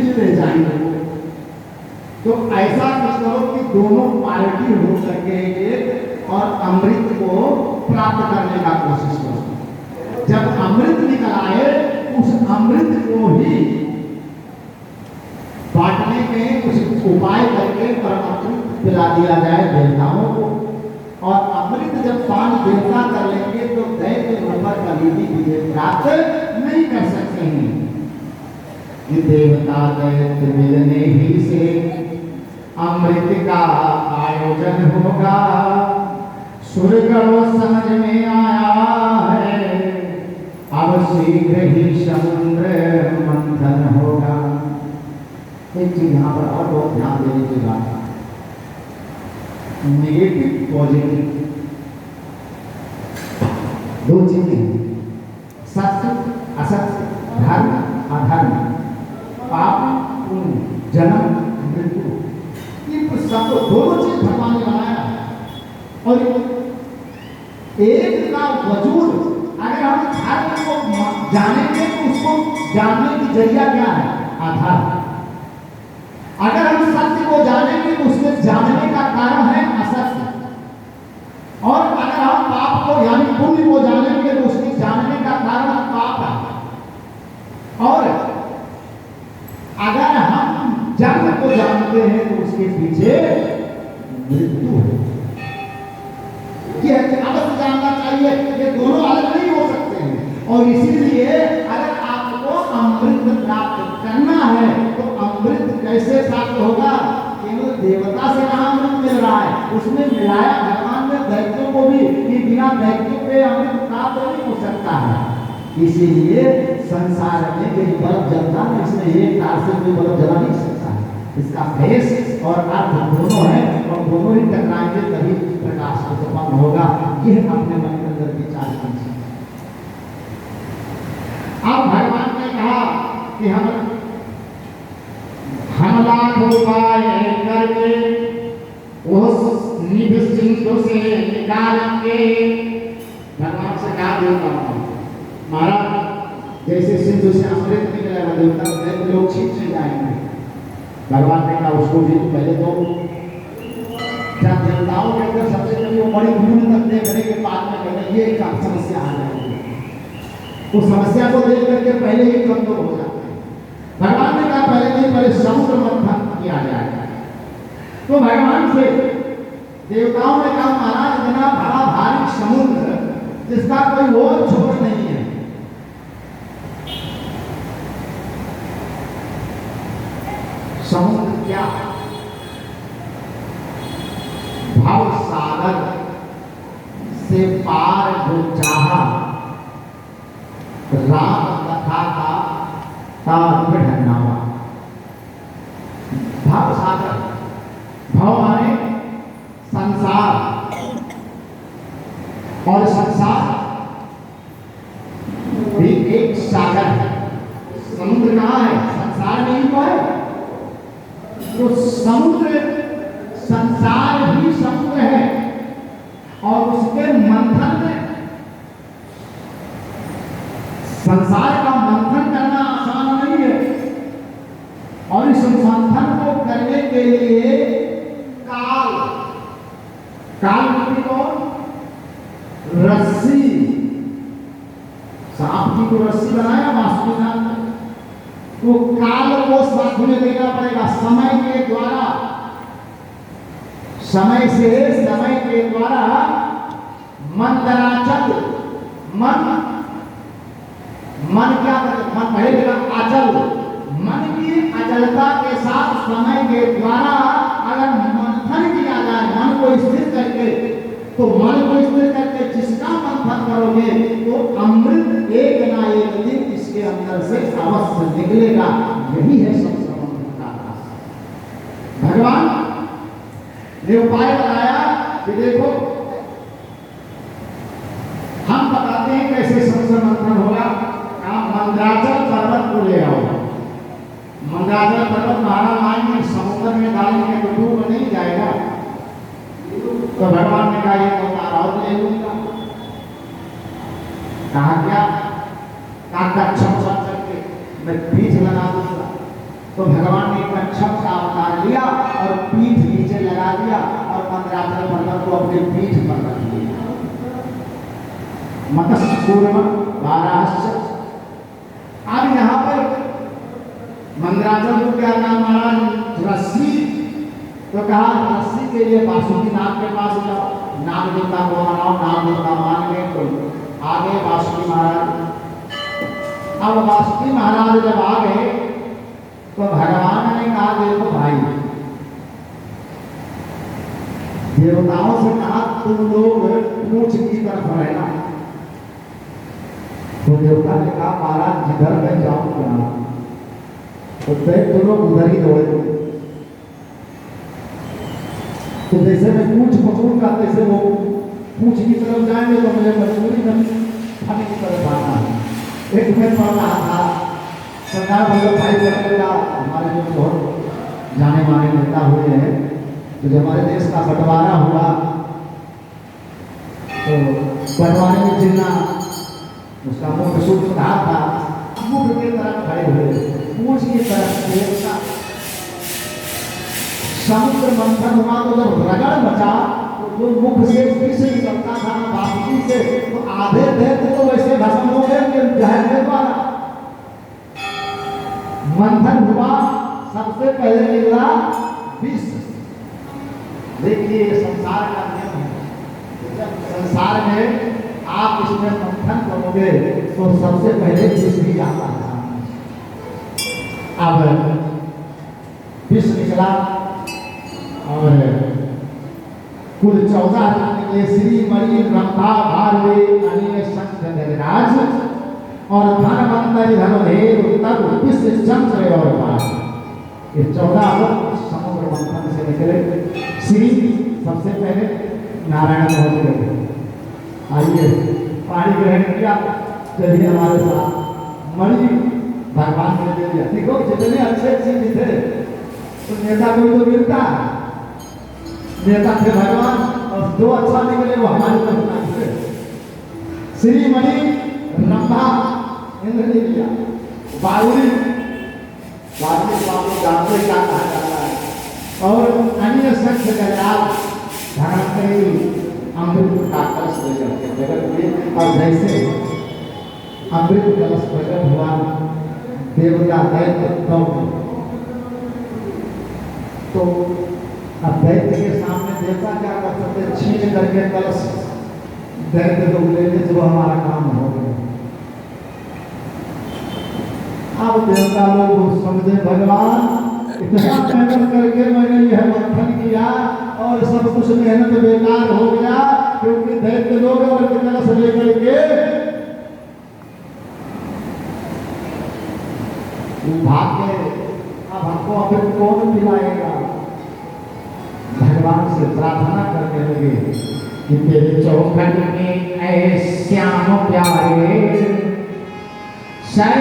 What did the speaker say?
निर्जीव रह जाएंगे। तो ऐसा कुछ करो कि दोनों पार्टी हो सके और अमृत को प्राप्त करने का कोशिश करो। जब अमृत निकल आए उस अमृत को ही बांटने में कुछ उपाय करके अमृत पिला दिया जाए देवताओं को। और अमृत जब पान देवता कर लेंगे तो दैत्य ऊपर कभी भी विजय प्राप्त नहीं कर सकते हैं। कि देवता दैत्य मिलने ही से अमृत का आयोजन होगा। स्वर्ग वो समझ में आया है, अब शीघ्र ही समुद्र मंथन होगा। एक चीज यहाँ पर और बहुत ध्यान देने की बात है, नेगेटिव पॉजिटिव दो चीजें हैं, सत्य असत्य, धर्म अधर्म, पाप पुण्य, जन्म मृत्यु, ये सब दोनों चीज भगवान ने बनाया। और एक का वजूद अगर हम धर्म को जानेंगे तो उसको जानने की जरिया क्या है? आधार। अगर हम सत्य को जानेंगे तो उसमें जानने का कारण है असत्य। और अगर हम पाप को यानी पुण्य को जानेंगे तो उसके जानने का कारण पाप है। और अगर हम जन्म को जानते हैं तो उसके पीछे मृत्यु है। ये अवश्य जानना चाहिए, ये दोनों अलग नहीं हो सकते हैं। और इसीलिए अगर आपको अमृत प्राप्त करना है तो अमृत कैसे प्राप्त होगा? केवल देवता से कहाँ अमृत मिल रहा है, उसमें मिलाया भगवान ने दैत्यों को भी, कि बिना दैत्यों के अमृत प्राप्त नहीं हो सकता है। इसीलिए संसार में जो बल्ब जलता है इसमें एक तार से कोई बल्ब जला नहीं सकता है। इसका फेस और अर्थ दोनों है और दोनों ही टकराएंगे तभी प्रकाश उत्पन्न होगा। यह अपने मन के अंदर विचार कीजिए। अब भगवान ने कहा कि हम लाख उपाय करके उस निभ सिंधु से निकालेंगे। भगवान से कहा देवता महाराज जैसे सिंधु से अमृत निकलेगा देवता लोग छीनने जाएंगे। भगवान ने कहा उसको भी पहले तो जब देवताओं के अंदर सबसे पहले वो बड़ी भूल तक देखने के बाद में कहते ये एक समस्या आ जाएगी। उस समस्या को देख करके पहले ही कमजोर हो जाते हैं। भगवान ने कहा पहले नहीं, पहले समुद्र मंथन किया जाएगा। तो भगवान से देवताओं ने कहा महाराज इतना बड़ा भारी समुद्र जिसका कोई और छोर नहीं है, समुद्र क्या भव सागर से पार जो चाहा राम कथा का तात्पर्य। भव सागर, भव माने संसार और संसार भी एक सागर है। समुद्र कहाँ है? संसार में ही तो है। तो समुद्र संसार ही समुद्र है और उसके मंथन में संसार का मंथन करना आसान नहीं है। और इस मंथन को करने के लिए काल की तो रस्सी, सांप की तो रस्सी बनाया वास्तुनाथ, तो काल को साथ में लेना पड़ेगा। समय के द्वारा मंदराचल मन क्या मन पहले अचल, मन की अचलता के साथ समय के द्वारा अगर मंथन किया जाए मन को स्थिर करके, तो मन को स्थिर करके जिसका मंथन करोगे तो अमृत एक ना एक दिन इसके अंदर से अवश्य निकलेगा। यही है सबसे का भगवान ने उपाय बताया कि देखो हम बताते हैं कैसे संसार मंथन होगा। मंदराचल पर्वत को ले आओ। मंदराचल पर्वत महाराज आएंगे समुद्र में डालेंगे तो डूब नहीं जाएगा। तो भगवान ने कहा ये अवतार और ले लूंगा। कहा क्या? करके मैं बीज लगा दूंगा। तो भगवान ने कच्छप का अवतार लिया और पीठ नीचे लगा दिया और मंदराचल पर्वत को अपने पीठ पर रख दिया। मत्स्य कूर्म 12। अब यहाँ पर मंदराचल को क्या नाम महाराज? रस्सी। तो कहा रस्सी के लिए वासुकी नाग के पास जाओ, नाग देवता को मनाओ, नाग देवता मान गए तो आगे वासुकी महाराज। अब वासुकी महाराज जब आ गए तो भगवान ने कहा देखो भाई, देवताओं से कहा तुम लोग पूछ की तरफ रहना। तो देवता ने कहा महाराज जिधर मैं जाऊंगा तो तुम लोग उधर ही दौड़े। तो जैसे मैं पूछ पकड़ूंगा तैसे वो पूछ की तरफ जाएंगे तो मुझे मजबूरी में फन की तरफ आना है। एक में पढ़ रहा था सरदार वल्लभ भाई पटेल का, हमारे जो बहुत जाने माने नेता हुए हैं, तो जब हमारे देश का बंटवारा हुआ तो बंटवारे में जितना उसका मुख्य सूत्र कहा था, मुख की तरफ खड़े हुए, पूछ की तरफ देखा। समुद्र मंथन हुआ तो जब रगड़ बचा तो जो मुख से विष निकलता था बाकी से, तो आधे दैत्य तो वैसे भस्म हो गए कि जहर के द्वारा मंथन हुआ। सबसे पहले निकला विष। देखिए संसार का नियम है, जब संसार में आप इसमें मंथन करोगे तो सबसे पहले विष भी आता है। अब विष निकला और कुल 14 निकले। श्री मणि ब्रह्मा भारवे अनिल संत गजराज और धनवंतरि धनुधेर तब विश्व चंद्र और बाज। ये 14 समुद्र मंथन से निकले। श्री सबसे पहले नारायण पहुंच गए। आइए पानी ग्रहण किया, चलिए हमारे साथ। मणि भगवान ने दे दिया। देखो जितने अच्छे चीज थे तो नेता को तो मिलता है, नेता थे भगवान, और जो अच्छा निकले वो हमारे तरफ थे। श्री मणि रंभा इंद्र ने दिया। बावरी बावरी को आप लोग जानते क्या कहा जाता है। और अन्य संख्य गजराज धनवंतरि अमृत का कलश लेकर के जगत में, और जैसे अमृत कलश प्रकट हुआ देवता दैत्य तो अब दैत्य के सामने देवता क्या कर सकते? छीन करके कलश दैत्य को लेते, जो हमारा काम हो गया। अब देवता लोग समझे भगवान इतना मेहनत करके मैंने यह मंथन किया और सब कुछ मेहनत बेकार हो गया, क्योंकि दैत्य लोग और कलश लेकर के भाग गए। अब हमको अभी कौन पिलाएगा? भगवान से प्रार्थना करने लगे कि तेरे चौखट में ऐ श्याम प्यारे